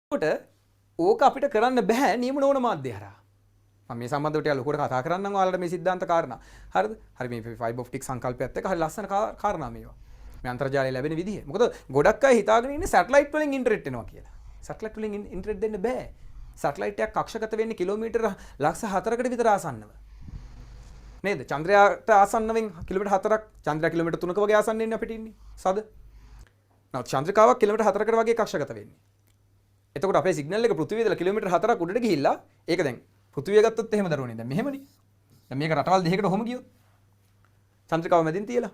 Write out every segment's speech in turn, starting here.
ඕක අපිට කරන්න බෑ නියම නොවන මාධ්‍ය හරහා. මම මේ සම්බන්ධව ටික ලොකුවට කතා කරන්නම් ඔයාලට මේ સિદ્ધාන්ත කාරණා. හරිද? හරි මේ ෆයිබර් ඔප්ටික් සංකල්පයත් එක්ක හරි ලස්සන කාරණා මේවා. මේ අන්තර්ජාලය ලැබෙන විදිහ. මොකද ගොඩක් අය හිතාගෙන ඉන්නේ සැටලයිට් වලින් ඉන්ටර්නෙට් එනවා කියලා. සැටලයිට් වලින් ඉන්ටර්නෙට් දෙන්න බෑ. සැටලයිට් එකක් කක්ෂගත වෙන්නේ කිලෝමීටර ලක්ෂ 4කට විතර ආසන්නව. නේද? චන්ද්‍රයාට ආසන්නවෙන් කිලෝමීටර 4ක්, චන්ද්‍රයා කිලෝමීටර 3ක වගේ ආසන්නෙන්නේ අපිට ඉන්නේ. සද? නමුත් චන්ද්‍රිකාවක් කිලෝමීටර 4කට වගේ කක්ෂගත වෙන්නේ. එතකොට අපේ සිග්නල් එක පෘථිවිය ඉඳලා කිලෝමීටර 4ක් උඩට ගිහිල්ලා ඒක දැන් පෘථිවිය ගත්තොත් එහෙම දරුවනේ දැන් මෙහෙමනේ. දැන් මේක රටවල් දෙකකට ඔහොම ගියොත් චන්ද්‍රිකාව මැදින් තියලා.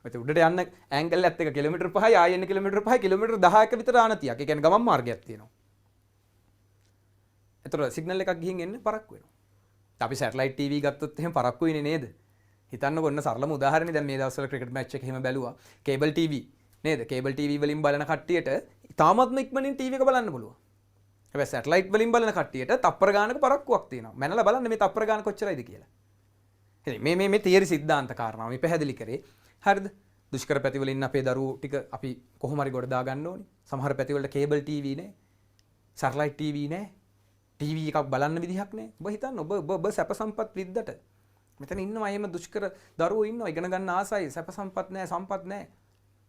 ඔය උඩට යන්න ඇන්ගල් එකත් එක කිලෝමීටර 5යි ආයෙ එන්න කිලෝමීටර 5යි කිලෝමීටර 10ක විතර ආනතියක්. ඒ කියන්නේ ගමන් මාර්ගයක් තියෙනවා. එතකොට සිග්නල් එකක් ගිහින් එන්න පරක්කු වෙනවා. අපි සැටලයිට් ටීවී ගත්තොත් එහෙම පරක්කු වෙන්නේ නේද? හිතන්නකො ඔන්න සරලම උදාහරණේ දැන් මේ දවස්වල ක්‍රිකට් මැච් එක එහෙම බැලුවා. කේබල් ටීවී නේද? කේබල් ටීවී වලින් බලන කට්ටියට තාමත්ම ඉක්මනින් ටීවී එක බලන්න පුළුවන්. හැබැයි සැටලයිට් වලින් බලන කට්ටියට තප්පර ගානක පරක්කුවක් තියෙනවා. මැනලා බලන්න මේ තප්පර ගාන කොච්චරයිද කියලා. ඉතින් මේ තියරි સિદ્ધාන්ත කාරණා මේ පැහැදිලි කරේ. හරිද? දුෂ්කර පැතිවල ඉන්න අපේ දරුවෝ ටික අපි කොහොම හරි ගොඩ දා ගන්න ඕනේ. සමහර පැතිවලට කේබල් ටීවී නැහැ. සැටලයිට් ටීවී නැහැ. ටීවී එකක් බලන්න විදිහක් නැහැ. ඔබ හිතන්න ඔබ සැප සම්පත් විද්දට මෙතන ඉන්නවා එහෙම දුෂ්කර දරුවෝ ඉන්නවා ඉගෙන ගන්න ආසයි සැප සම්පත් නැහැ සම්පත් නැහැ.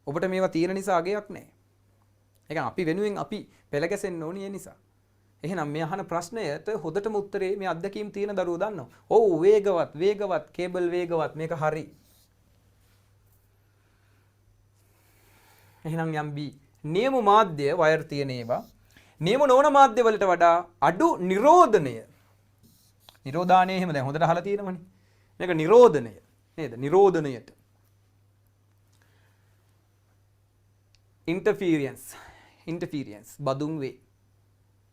ඔබට මේවා තියෙන නිසා අගයක් නැහැ. ඒ කියන්නේ අපි වෙනුවෙන් අපි පෙළ ගැසෙන්න ඕනේ ඒ නිසා. එහෙනම් මේ අහන ප්‍රශ්නයට හොදටම උත්තරේ මේ අත්දැකීම් තියෙන දරුවෝ දන්නවා. ඔව් වේගවත් කේබල් වේගවත් මේක හරි. එහෙනම් යම් B නියම මාධ්‍ය වයර් තියෙන ඒවා නියම නොවන මාධ්‍ය වලට වඩා අඩු නිරෝධනය. නිරෝධානය එහෙම දැන් හොඳට අහලා තියෙනවනේ. මේක නිරෝධනය නේද? නිරෝධනයට interference බදුන් වේ.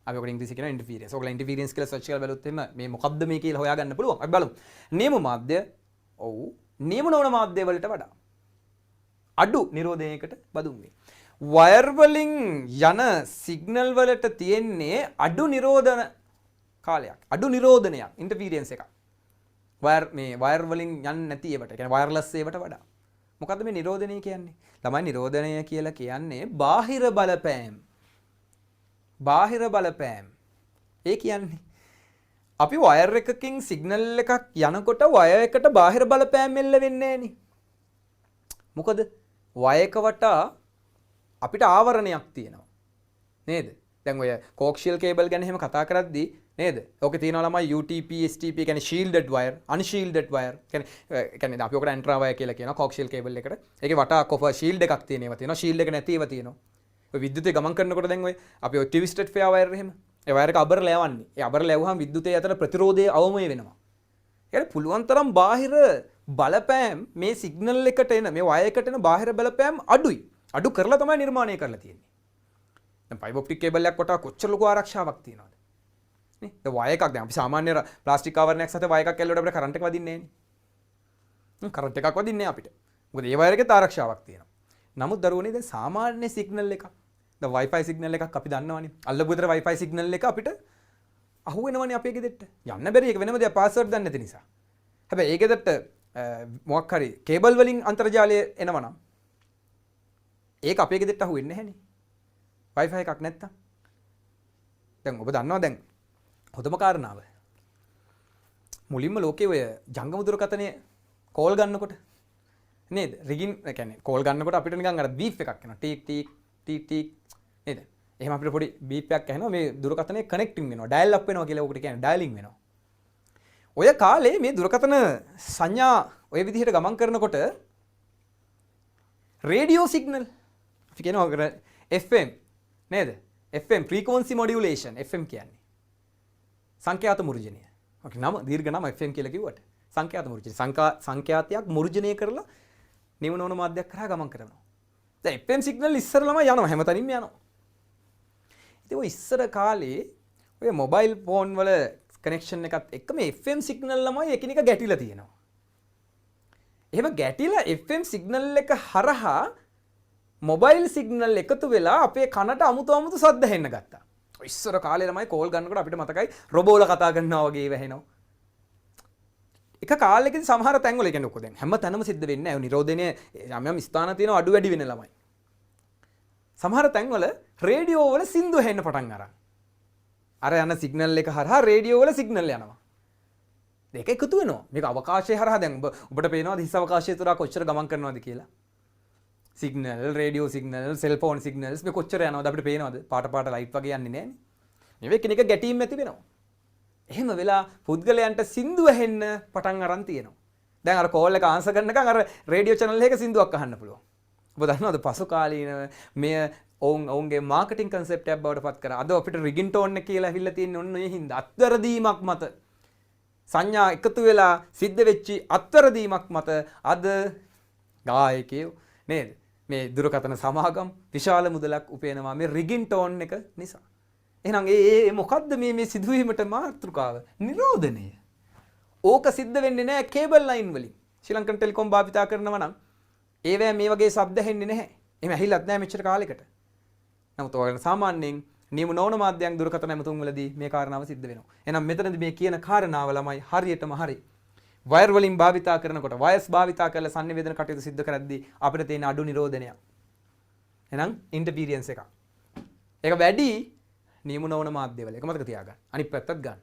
අපි ඔකට ඉංග්‍රීසි කියන interference. ඔයගොල්ලෝ interference කියලා සර්ච් කරලා බලුවොත් එහෙම මේ මොකද්ද මේ කියලා හොයාගන්න පුළුවන්. අපි බලමු. නියම මාධ්‍ය ඔව් නියම නොවන මාධ්‍ය වලට වඩා අඩු නිරෝධනයකට බදුන් වේ. වයර් වලින් යන සිග්නල් වලට තියෙන්නේ අඩු නිරෝධන කාලයක්. අඩු නිරෝධනයක් interference එකක්. වයර් වලින් යන්නේ නැති ඒවට. ඒ කියන්නේ වයර්ලස් ඒවට වඩා. මොකද්ද මේ නිරෝධනය කියන්නේ? ළමයි නිරෝධනය කියලා කියන්නේ බාහිර බලපෑම්. බාහිර බලපෑම්. ඒ කියන්නේ අපි වයර් එකකින් සිග්නල් එකක් යනකොට වයර් එකට බාහිර බලපෑම් එල්ල වෙන්නේ නැහෙනි. මොකද වයර් එක වටා අපිට ආවරණයක් තියෙනවා. නේද? දැන් ඔය කෝක්ෂියල් කේබල් ගැන එහෙම කතා කරද්දී නේද? ඕකේ තියෙනවා ළමයි UTP STP කියන්නේ shielded wire, unshielded wire. කියන්නේ අපි ඔකට ඇන්ට්‍රා වයර් කියලා කියනවා කෝක්ෂියල් කේබල් එකට. ඒකේ වටා කොපර් ෂීල්ඩ් එකක් තියෙන ඒවා තියෙනවා. ෂීල්ඩ් එක නැති ඒවා තියෙනවා. ඔය විද්‍යුතය ගමන් කරනකොට දැන් ඔය අපි ඔය ට්විස්ටඩ් ෆෙයා වයර් එහෙම. ඒ වයර් එක අබර ලැවන්නේ. ඒ අබර ලැවුවාම විද්‍යුතය අතර ප්‍රතිරෝධය අවමය වෙනවා. يعني පුළුවන් තරම් බාහිර බලපෑම් මේ සිග්නල් එකට එන මේ වයර් එකට එන බාහිර බලපෑම් අඩුයි. අඩු කරලා තමයි නිර්මාණය කරලා තියෙන්නේ. දැන් ෆයිබර් ඔප්ටික් කේබල් එකක් වටා කොච්චර ලොකු ආරක්ෂාවක් තියෙනවද? නේ? දැන් වයර් එකක් දැන් අපි සාමාන්‍ය ප්ලාස්ටික් ආවරණයක් සතේ වයර් එකක් ඇල්ලුවට අපිට කරන්ට් එක වදින්නේ නැහැ නේ. කරන්ට් එකක් වදින්නේ නැහැ අපිට. මොකද ඒ වයර් එකේ ආරක්ෂාවක් තියෙනවා. නමුත් දරුවනේ දැන් සාමාන්‍ය සිග්නල් එකක්. දැන් Wi-Fi සිග්නල් එකක් අපි දන්නවනේ. අල්ලපු විතර Wi-Fi සිග්නල් එක අපිට අහු වෙනවනේ අපේ ගෙදරට. යන්න බැරි ඒක වෙනම දෙයක් පාස්වර්ඩ් දන්නේ නැති නිසා. හැබැයි ඒ ගෙදරට මොකක් හරි කේබල් වලින් අන්තර්ජාලය එනවනම් ඒක අපේ ගෙදරට අහු වෙන්නේ නැහනේ. Wi-Fi එකක් නැත්තම්. දැන් ඔබ දන්නවා දැන් හොඳම කාරණාව. මුලින්ම ලෝකයේ ඔය ජංගම දුරකථනයේ කෝල් ගන්නකොට නේද? රිගින් ඒ කියන්නේ කෝල් ගන්නකොට අපිට නිකන් අර බීප් එකක් එනවා. ටීක් ටීක් ටීක් ටීක් නේද? එහෙම අපිට පොඩි බීප් එකක් ඇහෙනවා. මේ දුරකථනයේ කනෙක්ටින් වෙනවා. ඩයල් අප් වෙනවා කියලා ඔකට කියන්නේ ඩයලින් වෙනවා. ඔය කාලේ මේ දුරකථන සංඥා ඔය විදිහට ගමන් කරනකොට රේඩියෝ සිග්නල් අපි කියනවා FM නේද? FM frequency modulation FM කියන්නේ සංඛ්‍යාත මුර්ජනය. ඔක නම දීර්ඝ නම FM කියලා කිව්වට සංඛ්‍යාත මුර්ජනය. සංඛ්‍යාතයක් මුර්ජනය කරලා නිවනෝන මාධ්‍යයක් කරා ගමන් කරනවා. දැන් FM සිග්නල් ඉස්සරලම යනවා හැමතැනින්ම යනවා. ඉතින් ඔය ඉස්සර කාලේ ඔය මොබයිල් ෆෝන් වල කනෙක්ෂන් එකත් එක්ක මේ FM සිග්නල් ළමයි එකිනෙක ගැටිලා තියෙනවා. එහෙම ගැටිලා FM සිග්නල් එක හරහා මොබයිල් සිග්නල් එකතු වෙලා අපේ කනට අමුතු සද්ද හෙන්න ගත්තා. ඉස්සර කාලේ ළමයි කෝල් ගන්නකොට අපිට මතකයි රොබෝලා කතා කරනවා වගේ වැහෙනවා. එක කාලෙකදී සමහර තැන්වල කියන්නේ ඔක්කො දැන් හැම තැනම සිද්ධ වෙන්නේ නැහැ. නිරෝධනය යම් යම් ස්ථාන තියෙනවා අඩු වැඩි වෙන ළමයි. සමහර තැන්වල රේඩියෝ වල සින්දු ඇහෙන්න පටන් අරන්. අර යන සිග්නල් එක හරහා රේඩියෝ වල සිග්නල් යනවා. දෙක එකතු වෙනවා. මේක අවකාශය හරහා දැන් ඔබට පේනවාද හිස් අවකාශය තුරා කොච්චර ගමන් කරනවද කියලා? Signal, radio signal, cell phone signals මේ කොච්චර යනවද අපිට පේනවද? පාට පාට ලයිට් වගේ යන්නේ නැහනේ. මේක එකිනෙක ගැටීම් ඇති වෙනවා. එහෙම වෙලා පුද්ගලයන්ට සින්දු ඇහෙන්න පටන් අරන් තියෙනවා. දැන් අර කෝල් එක ආන්සර් කරනකන් අර රේඩියෝ channel එකක සින්දුවක් අහන්න පුළුවන්. ඔබ දන්නවද පසු කාලීනව මෙය ඔවුන්ගේ මාකටිං කන්සෙප්ට් එකක් බවට පත් කරා. අද අපිට රිගින්ටෝන් එක කියලා ඇවිල්ලා තියෙන්නේ ඔන්න ඔය හින්දා අත්වැරදීමක් මත සංඥා එකතු වෙලා සිද්ධ වෙච්චි අත්වැරදීමක් මත අද ගායකයෝ නේද මේ දුරකථන සමාගම් විශාල මුදලක් උපයනවා මේ රිගින්ටෝන් එක නිසා. එහෙනම් ඒ මොකද්ද මේ සිදුවීමට මාතෘකාව? නිරෝධනය. ඕක සිද්ධ වෙන්නේ නැහැ කේබල් ලයින් වලින්. ශ්‍රී ලංකන් ටෙලිකොම් භාවිතා කරනවා නම් ඒවැ මේ වගේ ශබ්ද ඇහෙන්නේ නැහැ. එහෙම ඇහිලත් නැහැ මෙච්චර කාලෙකට. නමුත් ඔයාලට සාමාන්‍යයෙන් නියම නොවන මාධ්‍යයන් දුරකථන ඇමතුම් වලදී මේ කාරණාව සිද්ධ වෙනවා. එහෙනම් මෙතනදී මේ කියන කාරණාව ළමයි හරියටම හරි. වයර් වලින් භාවිතා කරනකොට වයර්ස් භාවිතා කරලා sannivedana කටයුතු සිද්ධ කරද්දී අපිට තියෙන අඩු නිරෝධනයක්. එහෙනම් ඉන්ටර්ෆීරියන්ස් එක. ඒක වැඩි නියම නොවන මාධ්‍යවල. ඒක මතක තියාගන්න. අනිත් පැත්තත් ගන්න.